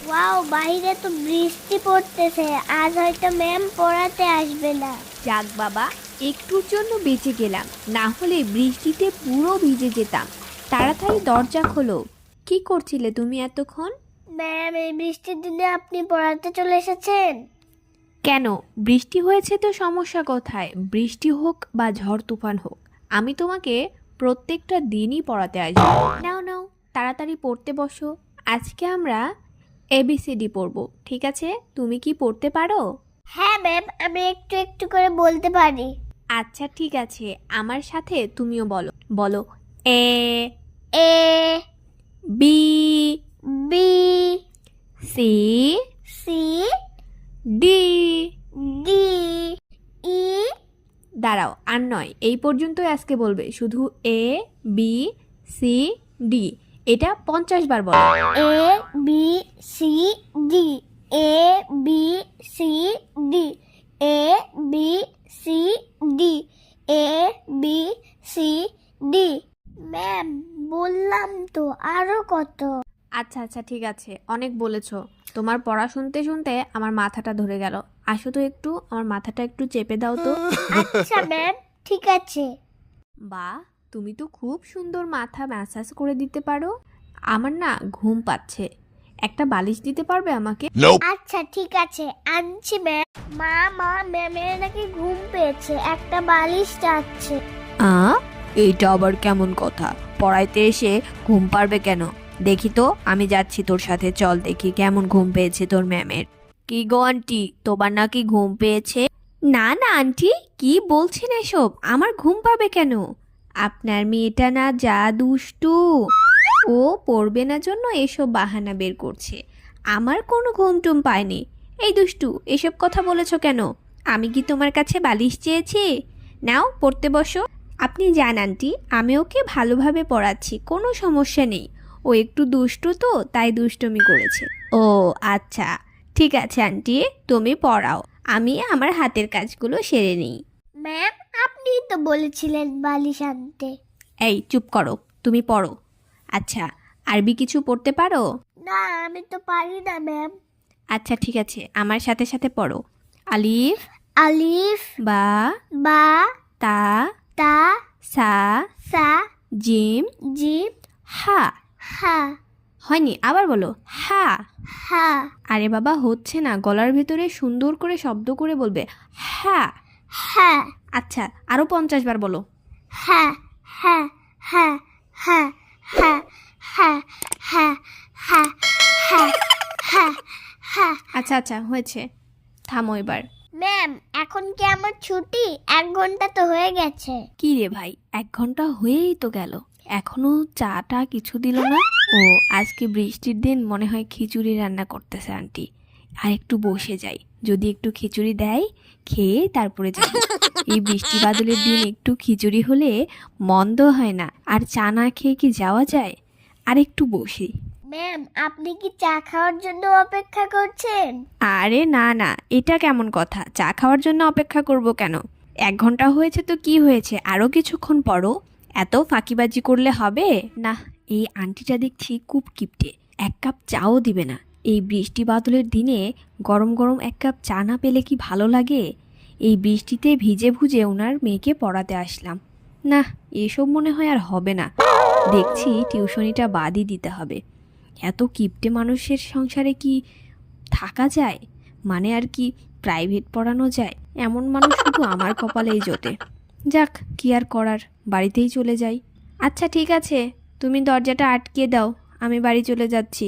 Wow, বাইরে তো বৃষ্টি পড়তেছে। আজ হয়তো ম্যাম পড়াতে আসবে না। যাক বাবা, একটুর জন্য বেঁচে গেলাম, না হলে বৃষ্টিতে পুরো ভিজে যেতাম। তাড়াতাড়ি দরজা খোলো। কি করছিলে তুমি এতক্ষণ? ম্যাম, এই বৃষ্টির দিনে আপনি পড়াতে চলে এসেছেন? কেন, বৃষ্টি হয়েছে তো সমস্যা কোথায়? বৃষ্টি হোক বা ঝড় তুফান হোক, আমি তোমাকে প্রত্যেকটা দিনই পড়াতে আসবো। নাও নাও, তাড়াতাড়ি পড়তে বসো। আজকে আমরা এবিসিডি পড়ব, ঠিক আছে? তুমি কি পড়তে পারো? হ্যাঁ ম্যাম, আমি একটু একটু করে বলতে পারি। আচ্ছা ঠিক আছে, আমার সাথে তুমিও বলো। বলো A, A, B, B, C, C, D. D, E. দাঁড়াও, আর নয়, এই পর্যন্তই আজকে বলবে। শুধু এ, বি, সি, ডি। এটা 50 বার বলো। এ, বি, সি, ডি। এ, বি, সি, ডি। এ, বি, সি, ডি। এ, বি, সি, ডি। ম্যাম, বললাম তো, আরো কত? আচ্ছা আচ্ছা ঠিক আছে, অনেক বলেছো। তোমার পড়া শুনতে শুনতে আমার মাথাটা ধরে গেল। আসো তো একটু, আমার মাথাটা একটু চেপে দাও তো। আচ্ছা ম্যাম, ঠিক আছে। বাহ, তুমি তো খুব সুন্দর মাথা ম্যাসাজ করে দিতে পারো। আমার না ঘুম পাচ্ছে, একটা বালিশ দিতে পারবে আমাকে? আচ্ছা ঠিক আছে, আনছি ম্যাম। মা, ম্যামের নাকি ঘুম পেয়েছে, একটা বালিশ চাচ্ছে। এইটা আবার কেমন কথা? পড়াইতে এসে ঘুম পারবে কেন? দেখি তো, আমি যাচ্ছি তোর সাথে, চল দেখি কেমন ঘুম পেয়েছে তোর ম্যামের। কি গো আন্টি, তোমার নাকি ঘুম পেয়েছে? না না আন্টি, কি বলছেন এসব? আমার ঘুম পাবে কেন? আপনার মেয়েটা না যা দুষ্টু, ও পড়বে না জন্য এসব বাহানা বের করছে। আমার কোনো ঘুম টুম পায়নি। এই দুষ্টু, এসব কথা বলেছো কেন? আমি কি তোমার কাছে বালিশ চেয়েছি? নাও পড়তে বসো। আপনি যান আন্টি, আমি ওকে ভালোভাবে পড়াচ্ছি, কোনো সমস্যা নেই। ও একটু দুষ্টু তো, তাই দুষ্টুমি করেছে। ও আচ্ছা, ঠিক আছে আন্টি, তুমি পড়াও, আমি আমার হাতের কাজগুলো সেরে নিই। ম্যাম, আপনি তো বলেছিলেন বালিশ আনতে। এই চুপ করো, তুমি পড়ো। আচ্ছা, আরবি কিছু পড়তে পারো? না, আমি তো পারি না ম্যাম। আচ্ছা ঠিক আছে, আমার সাথে সাথে পড়ো। আলিফ, আলিফ, বা, বা, তা, তা, সা, সা, জিম, জিম, হা। হা, হয়নি, আবার বলো হা। হা, আরে বাবা, হচ্ছে না, গলার ভেতরে সুন্দর করে শব্দ করে বলবে হা। হা, আচ্ছা, আরো 50 বার বলো। হা, হা, হা, হা, হা, হা, হা, হা, হা, হা, হা। আচ্ছা আচ্ছা, হয়েছে, থামো এবার। ম্যাম, এখন কি আমার ছুটি? 1 ঘন্টা তো হয়ে গেছে। কি রে ভাই, 1 ঘন্টা হয়েই তো গেল, এখনো চাটা কিছু দিল না। ও, আজকে বৃষ্টির দিন, মনে হয় খিচুড়ি রান্না করতেছে আন্টি। আর একটু বসে যাই, যদি একটু খিচুড়ি দেয়, খেয়ে তারপরে যাব। এই বৃষ্টি বাদলের দিন একটু খিচুড়ি হলে মন্দ হয় না। আর চা না খেয়ে কি যাওয়া যায়? আর একটু বসি। ম্যাম, আপনি কি চা খাওয়ার জন্য অপেক্ষা করছেন? আরে না না, এটা কেমন কথা? চা খাওয়ার জন্য অপেক্ষা করব কেন? 1 ঘন্টা হয়েছে তো কি হয়েছে, আরও কিছুক্ষণ পরও। এত ফাঁকিবাজি করলে হবে না। এই আন্টিটা দেখছি খুব কিপটে, 1 কাপ চাও দিবে না। এই বৃষ্টি বাদলের দিনে গরম গরম 1 কাপ চা না পেলে কি ভালো লাগে? এই বৃষ্টিতে ভিজে ভুজে ওনার মেয়েকে পড়াতে আসলাম। না, এসব মনে হয় আর হবে না। দেখছি টিউশনিটা বাদই দিতে হবে। এত কিপটে মানুষের সংসারে কি থাকা যায়? মানে আর কি প্রাইভেট পড়ানো যায়? এমন মানুষ শুধু আমার কপালেই জোটে। যাক, কি আর করার, বাড়িতেই চলে যাই। আচ্ছা ঠিক আছে, তুমি দরজাটা আটকে দাও, আমি বাড়ি চলে যাচ্ছি।